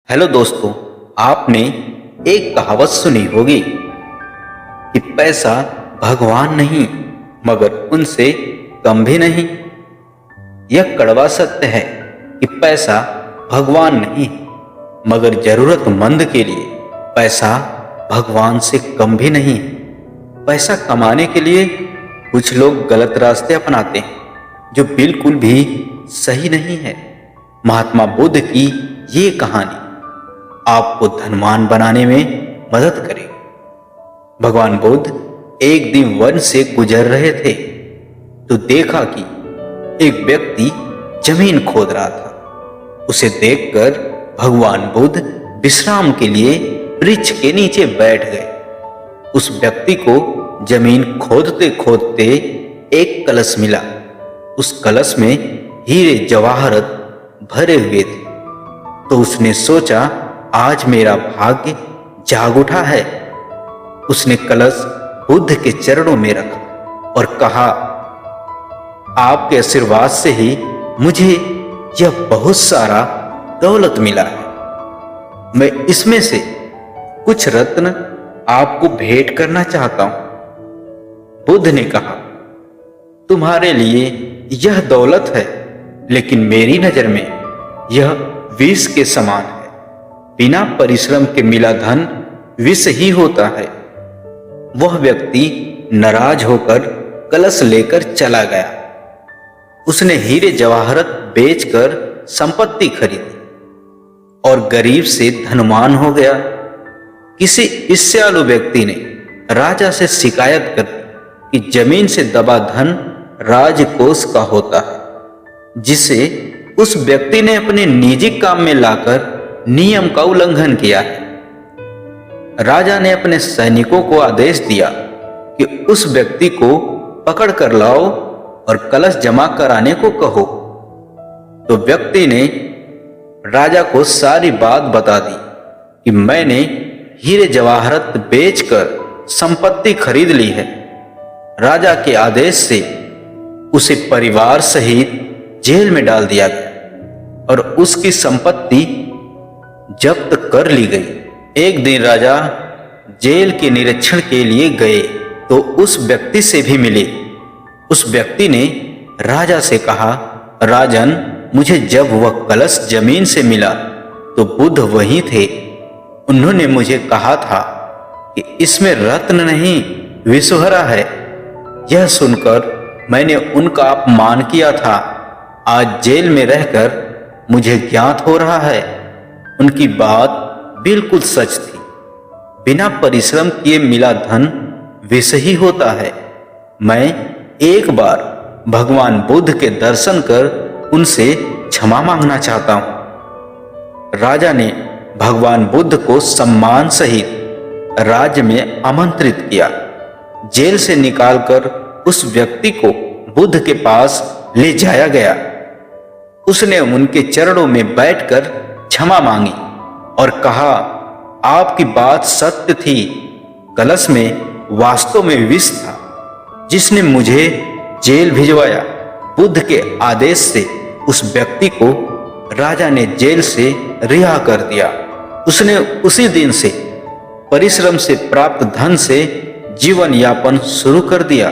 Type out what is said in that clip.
Hello दोस्तों, आपने एक कहावत सुनी होगी कि पैसा भगवान नहीं मगर उनसे कम भी नहीं। यह कड़वा सत्य है कि पैसा भगवान नहीं मगर जरूरतमंद के लिए पैसा भगवान से कम भी नहीं। पैसा कमाने के लिए कुछ लोग गलत रास्ते अपनाते हैं जो बिल्कुल भी सही नहीं है। महात्मा बुद्ध की ये कहानी आपको धनवान बनाने में मदद करेगी। भगवान बुद्ध एक दिन वन से गुजर रहे थे तो देखा कि एक व्यक्ति जमीन खोद रहा था। उसे देखकर भगवान बुद्ध विश्राम के लिए वृक्ष के नीचे बैठ गए। उस व्यक्ति को जमीन खोदते खोदते एक कलश मिला। उस कलश में हीरे जवाहरत भरे हुए थे। तो उसने सोचा, आज मेरा भाग्य जाग उठा है। उसने कलश बुद्ध के चरणों में रखा और कहा, आपके आशीर्वाद से ही मुझे यह बहुत सारा दौलत मिला है। मैं इसमें से कुछ रत्न आपको भेंट करना चाहता हूं। बुद्ध ने कहा, तुम्हारे लिए यह दौलत है, लेकिन मेरी नजर में यह विष के समान है। बिना परिश्रम के मिला धन विष ही होता है। वह व्यक्ति नाराज होकर कलश लेकर चला गया। उसने हीरे जवाहरत बेचकर संपत्ति खरीदी और गरीब से धनवान हो गया। किसी ईर्ष्यालु व्यक्ति ने राजा से शिकायत कर दी कि जमीन से दबा धन राजकोष का होता है, जिसे उस व्यक्ति ने अपने निजी काम में लाकर नियम का उल्लंघन किया है। राजा ने अपने सैनिकों को आदेश दिया कि उस व्यक्ति को पकड़ कर लाओ और कलश जमा कराने को कहो। तो व्यक्ति ने राजा को सारी बात बता दी कि मैंने हीरे जवाहरत बेचकर संपत्ति खरीद ली है। राजा के आदेश से उसे परिवार सहित जेल में डाल दिया गया और उसकी संपत्ति जब्त कर ली गई। एक दिन राजा जेल के निरीक्षण के लिए गए तो उस व्यक्ति से भी मिले। उस व्यक्ति ने राजा से कहा, राजन, मुझे जब वह कलश जमीन से मिला तो बुद्ध वहीं थे। उन्होंने मुझे कहा था कि इसमें रत्न नहीं विषहरा है। यह सुनकर मैंने उनका अपमान किया था। आज जेल में रहकर मुझे ज्ञात हो रहा है, उनकी बात बिल्कुल सच थी। बिना परिश्रम किए मिला धन विष ही होता है। मैं एक बार भगवान बुद्ध के दर्शन कर उनसे क्षमा मांगना चाहता हूं। राजा ने भगवान बुद्ध को सम्मान सहित राज्य में आमंत्रित किया। जेल से निकालकर उस व्यक्ति को बुद्ध के पास ले जाया गया। उसने उनके चरणों में बैठकर क्षमा मांगी और कहा, आपकी बात सत्य थी। कलश में वास्तव में विष था जिसने मुझे जेल भिजवाया। बुद्ध के आदेश से उस व्यक्ति को राजा ने जेल से रिहा कर दिया। उसने उसी दिन से परिश्रम से प्राप्त धन से जीवन यापन शुरू कर दिया।